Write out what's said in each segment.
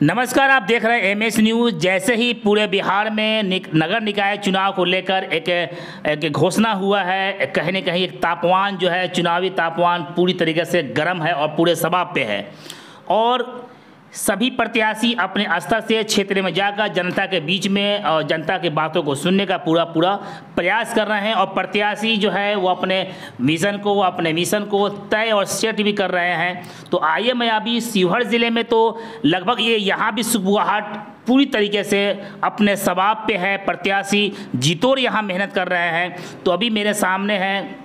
नमस्कार, आप देख रहे हैं एमएस न्यूज़। जैसे ही पूरे बिहार में नगर निकाय चुनाव को लेकर एक घोषणा हुआ है, कहीं न कहीं एक तापमान जो है, चुनावी तापमान पूरी तरीके से गर्म है और पूरे शबाब पे है। और सभी प्रत्याशी अपने स्तर से क्षेत्र में जाकर जनता के बीच में और जनता की बातों को सुनने का पूरा प्रयास कर रहे हैं। और प्रत्याशी जो है वो अपने मिशन को तय और सेट भी कर रहे हैं। तो आइए, मैं अभी शिवहर ज़िले में तो लगभग यहाँ भी सुबुगाहट पूरी तरीके से अपने शबाब पे है। प्रत्याशी जीतोड़ यहाँ मेहनत कर रहे हैं। तो अभी मेरे सामने हैं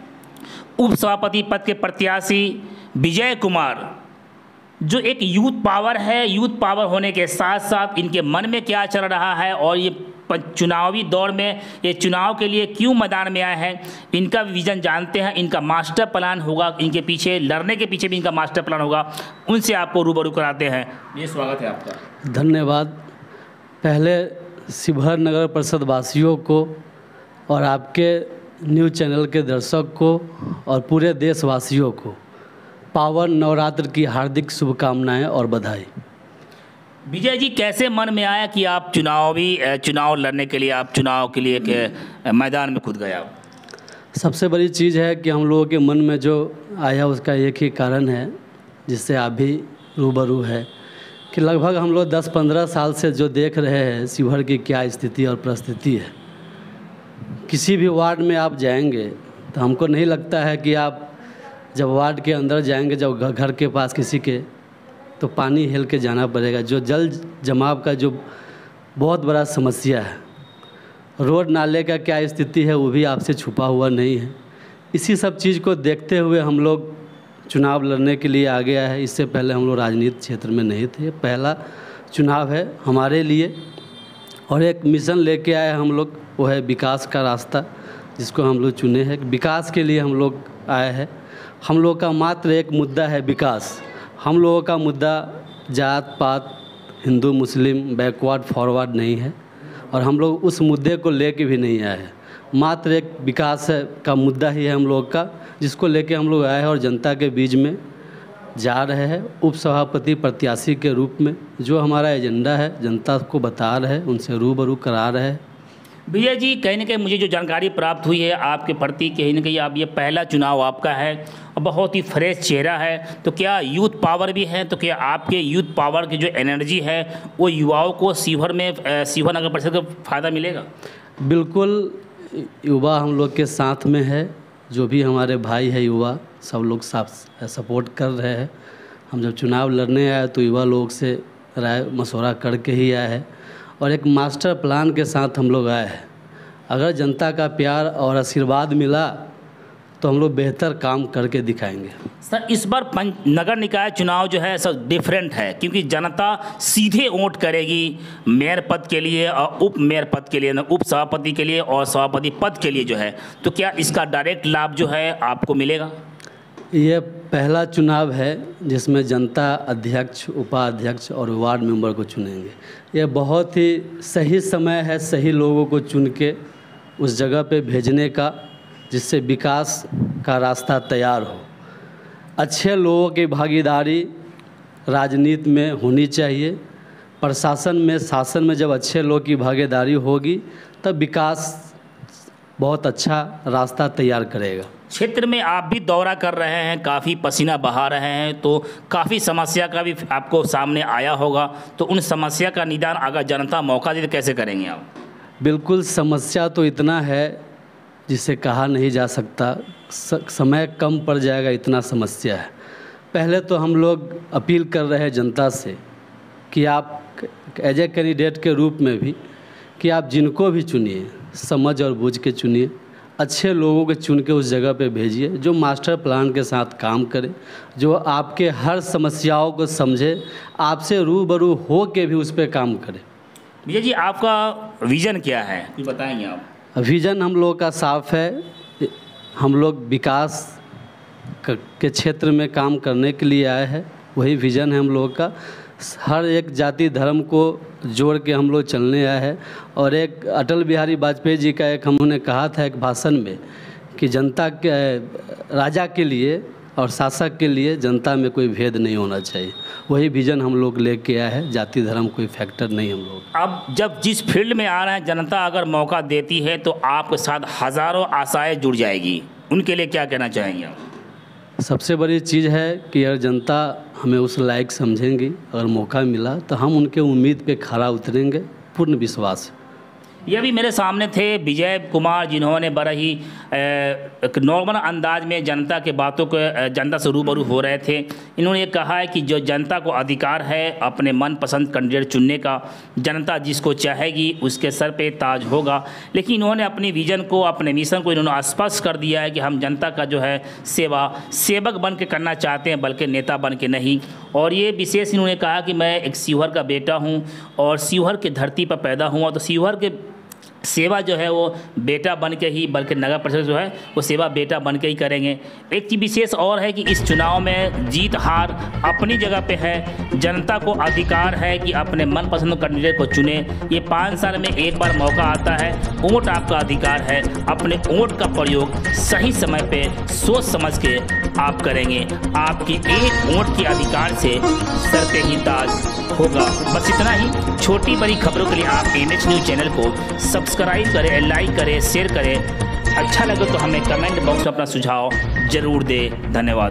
उप सभापति पद के प्रत्याशी विजय कुमार, जो एक यूथ पावर है। यूथ पावर होने के साथ साथ इनके मन में क्या चल रहा है और ये चुनावी दौर में ये चुनाव के लिए क्यों मैदान में आए हैं, इनका विजन जानते हैं। इनका मास्टर प्लान होगा, इनके पीछे लड़ने के पीछे भी इनका मास्टर प्लान होगा। उनसे आपको रूबरू कराते हैं। ये स्वागत है आपका। धन्यवाद। पहले शिवहर नगर परिषद वासियों को और आपके न्यूज़ चैनल के दर्शक को और पूरे देशवासियों को पावन नवरात्र की हार्दिक शुभकामनाएं और बधाई। विजय जी, कैसे मन में आया कि आप चुनाव लड़ने के लिए, आप चुनाव के लिए के मैदान में कूद गए आप? सबसे बड़ी चीज़ है कि हम लोगों के मन में जो आया उसका एक ही कारण है, जिससे आप भी रूबरू है, कि लगभग हम लोग 10-15 साल से जो देख रहे हैं शिवहर की क्या स्थिति और परिस्थिति है। किसी भी वार्ड में आप जाएंगे तो हमको नहीं लगता है कि आप जब वार्ड के अंदर जाएंगे, जब घर के पास किसी के, तो पानी हिल के जाना पड़ेगा। जो जल जमाव का जो बहुत बड़ा समस्या है, रोड नाले का क्या स्थिति है वो भी आपसे छुपा हुआ नहीं है। इसी सब चीज़ को देखते हुए हम लोग चुनाव लड़ने के लिए आ गया है। इससे पहले हम लोग राजनीति क्षेत्र में नहीं थे, पहला चुनाव है हमारे लिए। और एक मिशन लेके आए हम लोग, वो है विकास का रास्ता, जिसको हम लोग चुने हैं। विकास के लिए हम लोग आए हैं। हम लोग का मात्र एक मुद्दा है विकास। हम लोगों का मुद्दा जात पात, हिंदू मुस्लिम, बैकवर्ड फॉरवर्ड नहीं है। और हम लोग उस मुद्दे को लेके भी नहीं आए हैं। मात्र एक विकास का मुद्दा ही है हम लोग का, जिसको लेके हम लोग आए हैं और जनता के बीच में जा रहे हैं उप सभापति प्रत्याशी के रूप में। जो हमारा एजेंडा है जनता को बता रहे हैं, उनसे रूबरू करा रहे हैं। भैया जी, कहीं ना कहीं मुझे जो जानकारी प्राप्त हुई है आपके प्रति, कहीं ना कहीं आप ये पहला चुनाव आपका है और बहुत ही फ्रेश चेहरा है। तो क्या यूथ पावर भी है? तो क्या आपके यूथ पावर की जो एनर्जी है वो युवाओं को शिवहर नगर परिषद का फ़ायदा मिलेगा? बिल्कुल, युवा हम लोग के साथ में है। जो भी हमारे भाई है युवा, सब लोग सपोर्ट कर रहे हैं। हम जब चुनाव लड़ने आए तो युवा लोग से राय मशवरा करके ही आए हैं और एक मास्टर प्लान के साथ हम लोग आए हैं। अगर जनता का प्यार और आशीर्वाद मिला तो हम लोग बेहतर काम करके दिखाएंगे। सर, इस बार नगर निकाय चुनाव जो है सर डिफरेंट है, क्योंकि जनता सीधे वोट करेगी मेयर पद के लिए और उप मेयर पद के लिए, उप सभापति के लिए और सभापति पद के लिए जो है। तो क्या इसका डायरेक्ट लाभ जो है आपको मिलेगा? ये पहला चुनाव है जिसमें जनता अध्यक्ष, उपाध्यक्ष और वार्ड मेंबर को चुनेंगे। ये बहुत ही सही समय है सही लोगों को चुन के उस जगह पे भेजने का, जिससे विकास का रास्ता तैयार हो। अच्छे लोगों की भागीदारी राजनीति में होनी चाहिए। प्रशासन में, शासन में जब अच्छे लोगों की भागीदारी होगी तब विकास बहुत अच्छा रास्ता तैयार करेगा। क्षेत्र में आप भी दौरा कर रहे हैं, काफ़ी पसीना बहा रहे हैं, तो काफ़ी समस्या का भी आपको सामने आया होगा। तो उन समस्या का निदान अगर जनता मौका दे तो कैसे करेंगे आप? बिल्कुल, समस्या तो इतना है जिसे कहा नहीं जा सकता। समय कम पड़ जाएगा, इतना समस्या है। पहले तो हम लोग अपील कर रहे हैं जनता से कि आप एज ए कैंडिडेट के रूप में भी, कि आप जिनको भी चुनिए समझ और बूझ के चुनिए। अच्छे लोगों को चुन के उस जगह पे भेजिए जो मास्टर प्लान के साथ काम करे, जो आपके हर समस्याओं को समझे, आपसे रूबरू हो के भी उस पर काम करे। भैया जी, आपका विज़न क्या है, कुछ बताएंगे आप? विज़न हम लोगों का साफ है। हम लोग विकास के क्षेत्र में काम करने के लिए आए हैं, वही विज़न है हम लोगों का। हर एक जाति धर्म को जोड़ के हम लोग चलने आए हैं। और एक अटल बिहारी वाजपेयी जी का एक हमने कहा था एक भाषण में कि जनता के राजा के लिए और शासक के लिए जनता में कोई भेद नहीं होना चाहिए। वही विजन हम लोग लेके आए हैं, जाति धर्म कोई फैक्टर नहीं हम लोग। अब जब जिस फील्ड में आ रहे हैं, जनता अगर मौका देती है तो आपके साथ हज़ारों आशाएं जुड़ जाएगी, उनके लिए क्या कहना चाहेंगे आप? सबसे बड़ी चीज़ है कि अगर जनता हमें उस लायक समझेंगी, अगर मौका मिला तो हम उनके उम्मीद पे खरा उतरेंगे, पूर्ण विश्वास है। ये भी मेरे सामने थे विजय कुमार, जिन्होंने बड़ा ही एक नॉर्मल अंदाज में जनता के बातों को जनता से रूबरू हो रहे थे। इन्होंने ये कहा है कि जो जनता को अधिकार है अपने मनपसंद कैंडिडेट चुनने का, जनता जिसको चाहेगी उसके सर पे ताज होगा। लेकिन इन्होंने अपनी विजन को, अपने मिशन को इन्होंने स्पष्ट कर दिया है कि हम जनता का जो है सेवक बन के करना चाहते हैं, बल्कि नेता बन के नहीं। और ये विशेष इन्होंने कहा कि मैं एक शिवहर का बेटा हूँ और शिवहर की धरती पर पैदा हुआ, तो शिवहर के सेवा जो है वो बेटा बन के ही, बल्कि नगर परिषद जो है वो सेवा बेटा बन के ही करेंगे। एक चीज़ विशेष और है कि इस चुनाव में जीत हार अपनी जगह पे है, जनता को अधिकार है कि अपने मनपसंद कैंडिडेट को चुने। ये 5 साल में एक बार मौका आता है, वोट आपका अधिकार है, अपने वोट का प्रयोग सही समय पे सोच समझ के आप करेंगे। आपकी एक वोट के अधिकार से सर पे ही ताज होगा। बस इतना ही। छोटी बड़ी खबरों के लिए आप MH न्यूज़ चैनल को सब्सक्राइब करें, लाइक करें, शेयर करें। अच्छा लगे तो हमें कमेंट बॉक्स में अपना सुझाव जरूर दें। धन्यवाद।